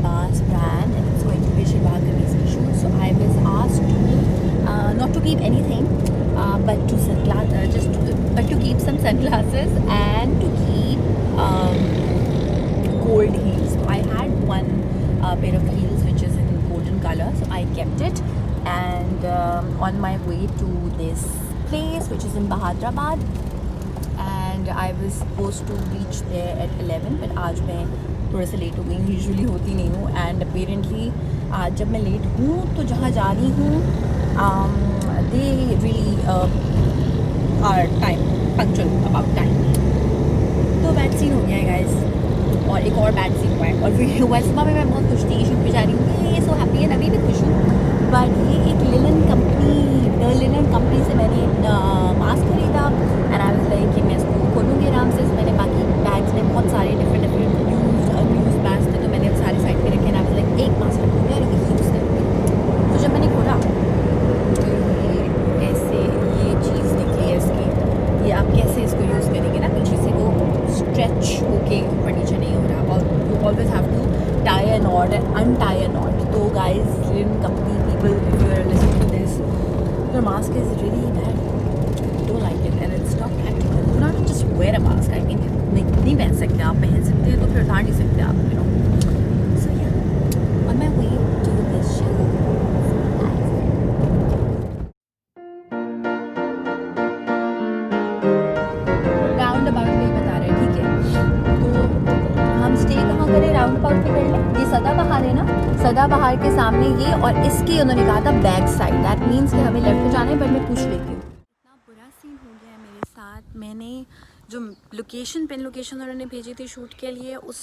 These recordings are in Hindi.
Shabazz brand, and it's going to be Shabazz Kameez issue. So I was asked to not to keep anything, but to but to keep some sunglasses and to keep gold heels. So I had one pair of heels which is in golden color, so I kept it. And on my way to this place which is in Bahadrabad, and I was supposed to reach there at 11, but आज मैं थोड़ा सा लेट हो गई, यूजुअली होती नहीं हूँ. एंड अपेरेंटली आज जब मैं लेट हूँ तो जहाँ जा रही हूँ they really are time punctual about time. तो बैड सीन हो गया है गाइस. और एक और बैड सीन हुआ है. और फिर हुआ सुबह में मैं बहुत खुश थी, शूट पे जा रही हूँ, ये सो हैप्पी है, अभी भी खुश हूँ. बट ये एक लिनन कंपनी से मैंने मास्क खरीदा. एंड आई वाज लाइक कि मैं इसको खोलूँगी आराम से. मैंने बाकी बैग्स में बहुत सारे डिफरेंट यूज अनयूज बैग्स थे, तो मैंने सारे साइड पे रखे. आई वाज लाइक एक मास्क रखूँगी और ये यूज़ करूँगी. तो जब मैंने खोला तो ये ऐसे ये चीज़ निकली है इसकी. ये आप कैसे इसको यूज़ करेंगे ना, पीछे से वो स्ट्रेच होके ऊपर नीचे नहीं हो रहा. और you always have to tie a knot and untie a knot. So guys, in company people, if you are listening to this, your mask is really bad. I don't like it and it's not practical. You not just wear a mask. I mean, नहीं पहन सकते आप, पहन सकते हैं तो फिर उतार नहीं सकते आप, you know. So yeah, on my way to this show. Round about में ही बता रहे हैं, ठीक है. तो हम स्टे कहाँ करें, राउंड अबाउट पे कर लें. ये सदाबहार है ना, सदाबहार के सामने ये, और इसकी उन्होंने कहा था बैक साइड. दैट मीन्स कि हमें लेफ्ट जाना है, बट मैं पूछ लेती हूँ. इतना बुरा सीन हो गया है मेरे साथ. मैंने जो लोकेशन उन्होंने भेजी थी शूट के लिए, उस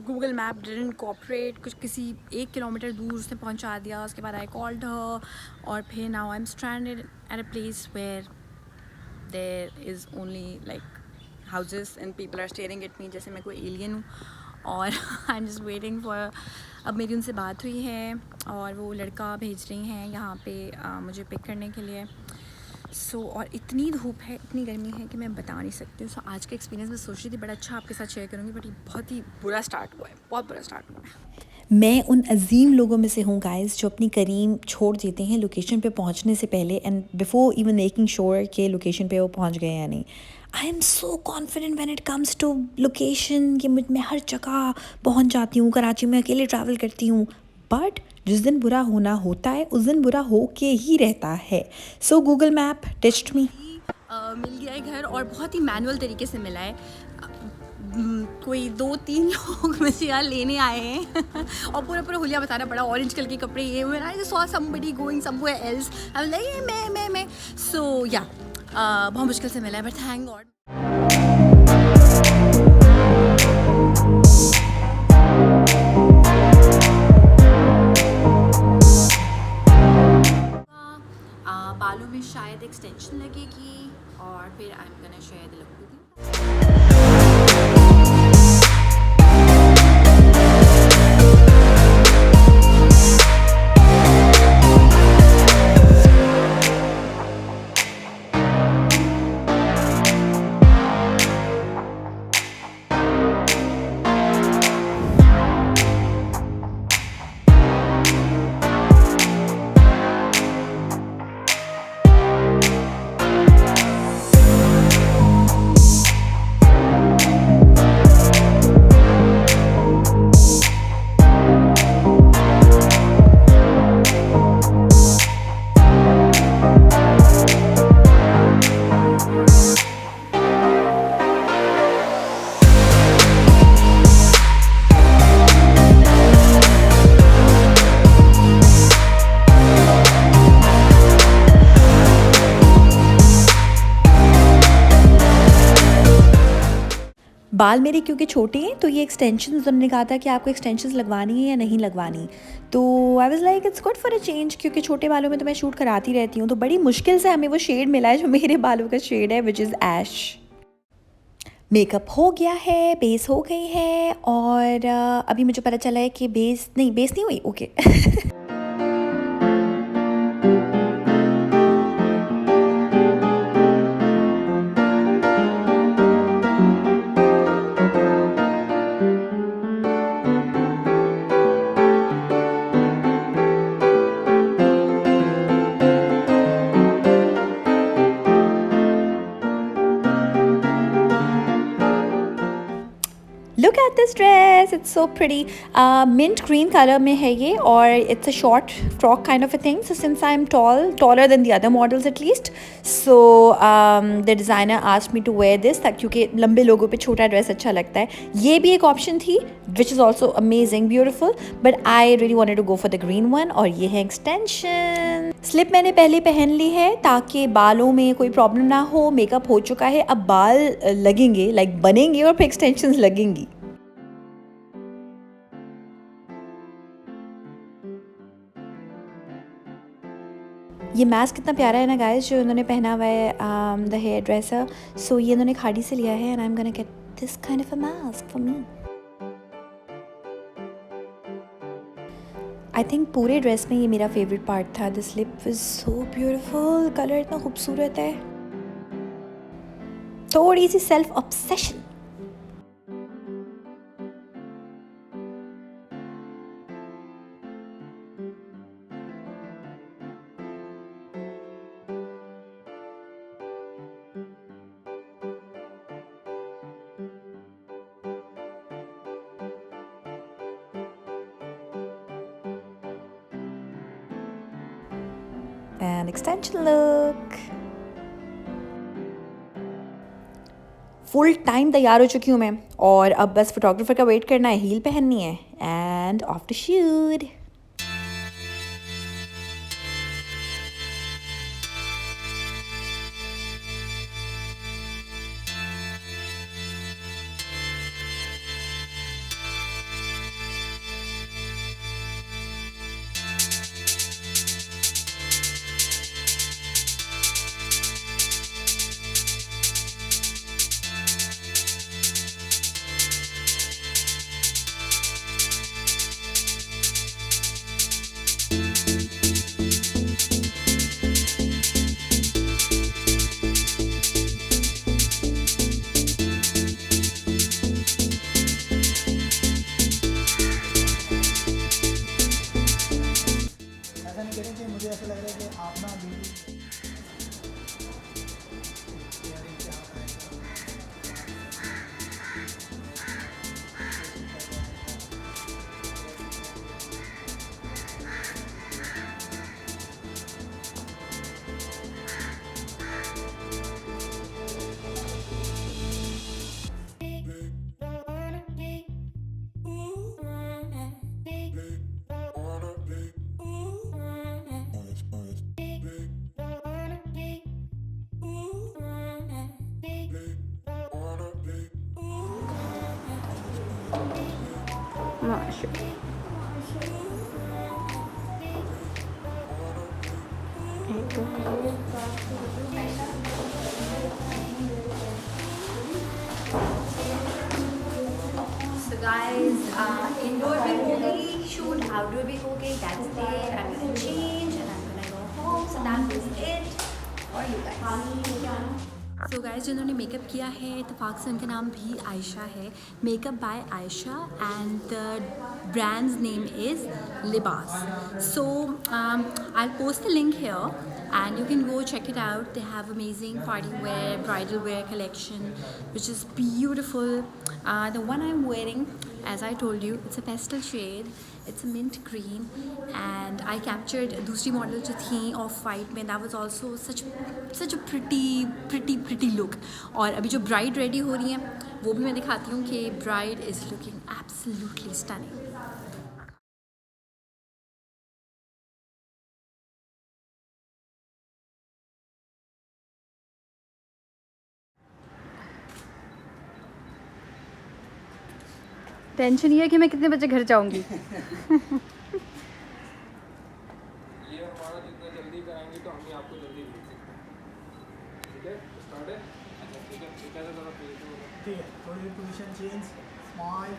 गूगल मैप डिडंट कोऑपरेट. कुछ किसी 1 किलोमीटर दूर उसने पहुँचा दिया. उसके बाद आई कॉल्ड हर, और फिर now I am stranded at a place where there is only like houses and people are staring at me जैसे मैं कोई एलियन हूँ. और I am just waiting for. अब मेरी उनसे बात हुई है और वो लड़का भेज रही हैं यहाँ पे मुझे पिक करने के लिए. और इतनी धूप है, इतनी गर्मी है कि मैं बता नहीं सकती हूँ. आज का एक्सपीरियंस मैं सोच रही थी बड़ा अच्छा आपके साथ शेयर करूँगी, बट ये बहुत ही बुरा स्टार्ट हुआ है, बहुत बुरा स्टार्ट हुआ है. मैं उन अजीम लोगों में से हूँ गाइस जो अपनी करीम छोड़ देते हैं लोकेशन पे पहुँचने से पहले, and before even making sure के लोकेशन पे वो पहुँच गए या नहीं. I am so confident when it comes to location कि मैं हर जगह पहुँच जाती हूँ. कराची में अकेले ट्रैवल करती हूँ, बट जिस दिन बुरा होना होता है उस दिन बुरा हो के ही रहता है. सो गूगल मैप टिच्ड मी. मिल गया है घर, और बहुत ही मैनुअल तरीके से मिला है. कोई 2-3 लोग मुझे यहाँ लेने आए हैं और पूरा हुलिया बताना पड़ा. ऑरेंज कलर के कपड़े ये हुए. I saw somebody going somewhere else. I was like मैं. सो या बहुत मुश्किल से मिला है, बट थैंक गॉड. बालों में शायद एक्सटेंशन लगेगी, और फिर आई am gonna share the look with you. बाल मेरे क्योंकि छोटे हैं तो ये एक्सटेंशन उन्होंने कहा था कि आपको एक्सटेंशंस लगवानी है या नहीं लगवानी. तो I was like it's good for a change, क्योंकि छोटे बालों में तो मैं शूट कराती रहती हूँ. तो बड़ी मुश्किल से हमें वो शेड मिला है जो मेरे बालों का शेड है, विच इज़ ऐश. मेकअप हो गया है, बेस हो गई है, और अभी मुझे पता चला है कि बेस नहीं हुई. Okay at this dress. It's so pretty. Mint green color में है ये और it's a short frock kind of a thing. So since I'm tall, taller than the other models at least, so the designer asked me to wear this क्योंकि लंबे लोगों पे छोटा ड्रेस अच्छा लगता है. ये भी एक ऑप्शन थी which is also amazing, beautiful. But I really wanted to go for the green one. और ये है extension. स्लिप मैंने पहले पहन ली है ताकि बालों में कोई प्रॉब्लम ना हो. मेकअप हो चुका है, अब बाल लगेंगे, लाइक बनेंगे और फिर एक्सटेंशंस लगेंगी. ये मास्क कितना प्यारा है ना गाइस जो इन्होंने पहना हुआ है, द हेयर ड्रेसर. सो ये इन्होंने खाड़ी से लिया है and I am gonna get this kind of a mask for me. I think पूरे ड्रेस में ये मेरा फेवरेट पार्ट था. This lip was so beautiful. Colour इतना खूबसूरत है. थोड़ी सी self obsession. And extension look. Full time तैयार हो चुकी हूँ मैं और अब बस फोटोग्राफर का वेट करना है. हील पहननी है एंड ऑफ टू शूट. मुझे ऐसा लग रहा है कि आप ना So guys, indoor भी हो गई shoot, outdoor भी हो गई. That's it. I'm gonna change and I'm gonna go home. So that was it for you guys. So guys, जिन्होंने मेकअप किया है इत्तेफाक से उनका नाम भी आयशा है. Makeup bye Ayesha and the brand's name is Libas. So I'll post the link here and you can go check it out. They have amazing party wear, bridal wear collection which is beautiful. The one I'm wearing, as I told you, it's a pastel shade. It's a mint green and I captured दूसरी मॉडल जो थी ऑफ वाइट में. That was also such a pretty look. और अभी जो ब्राइड रेडी हो रही हैं वो भी मैं दिखाती हूँ कि bride is looking absolutely stunning. Tension ये है कि मैं कितने बजे घर जाऊंगी. ये हमारा जितना जल्दी कराएंगे तो हम ही आपको जल्दी भेज सकते हैं. ठीक है, स्टार्ट है. ठीक है, ठीक है. ज़रा ठीक है, थोड़ी position change, smile.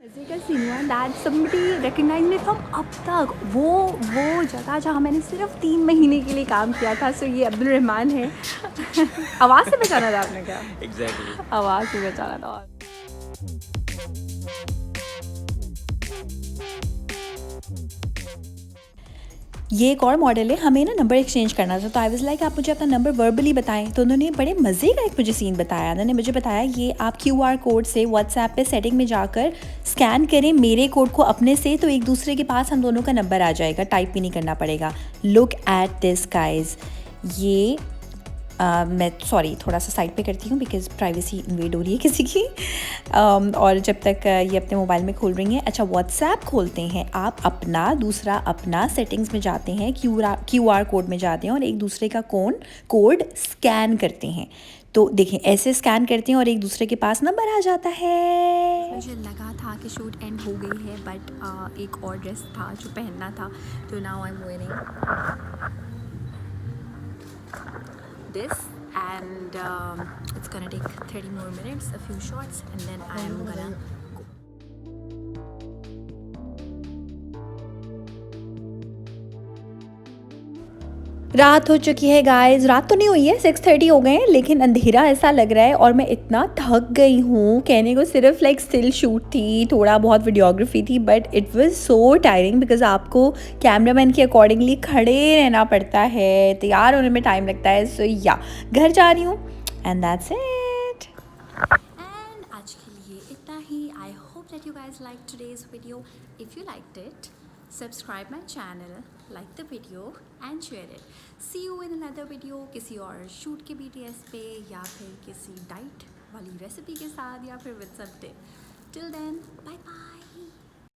As you can see that somebody recognized me from अब तक. वो जगह जहाँ मैंने सिर्फ 3 महीने के लिए काम किया था. सो ये अब्दुल रहमान है. आवाज़ से बचाना था आपने क्या? Exactly. आवाज़ से बचाना था. ये एक और मॉडल है, हमें ना नंबर एक्सचेंज करना था, तो आई वाज लाइक आप मुझे अपना नंबर वर्बली बताएं। तो उन्होंने बड़े मज़े का एक मुझे सीन बताया। उन्होंने मुझे बताया ये आप QR कोड से व्हाट्सएप पे सेटिंग में जाकर स्कैन करें मेरे कोड को अपने से, तो एक दूसरे के पास हम दोनों का नंबर आ जाएगा, टाइप भी नहीं करना पड़ेगा। Look at this guys. ये मैं सॉरी थोड़ा सा साइड पे करती हूँ बिकॉज़ प्राइवेसी इन्वेड हो रही है किसी की। और जब तक ये अपने मोबाइल में खोल रही हैं। अच्छा, व्हाट्सएप खोलते हैं आप अपना, दूसरा अपना, सेटिंग्स में जाते हैं, QR कोड में जाते हैं और एक दूसरे का कोड स्कैन करते हैं। तो देखें ऐसे स्कैन करते हैं और एक दूसरे के पास नंबर आ जाता है। मुझे लगा था कि शूट एंड हो गई है, बट एक और ड्रेस था जो पहनना था, तो now I am wearing this, and it's gonna take 30 more minutes, a few shots, and then I am gonna go. रात हो चुकी है गाइस, रात तो नहीं हुई है, 6:30 हो गए हैं, लेकिन अंधेरा ऐसा लग रहा है और मैं इतना थक गई हूँ। कहने को सिर्फ लाइक स्टिल शूट थी, थोड़ा बहुत वीडियोग्राफी थी, but it was so tiring because आपको कैमरामैन के अकॉर्डिंगली खड़े रहना पड़ता है, तैयार होने में टाइम लगता है। सो या घर जा रही हूँ एंड दैट्स इट। एंड आज के लिए इतना ही। I hope that you guys like today's video. If you liked it, subscribe my channel, like the video and share it. See you in another video किसी और शूट के BTS पे, या फिर किसी डाइट वाली रेसिपी के साथ, या फिर with something. Till then, bye bye.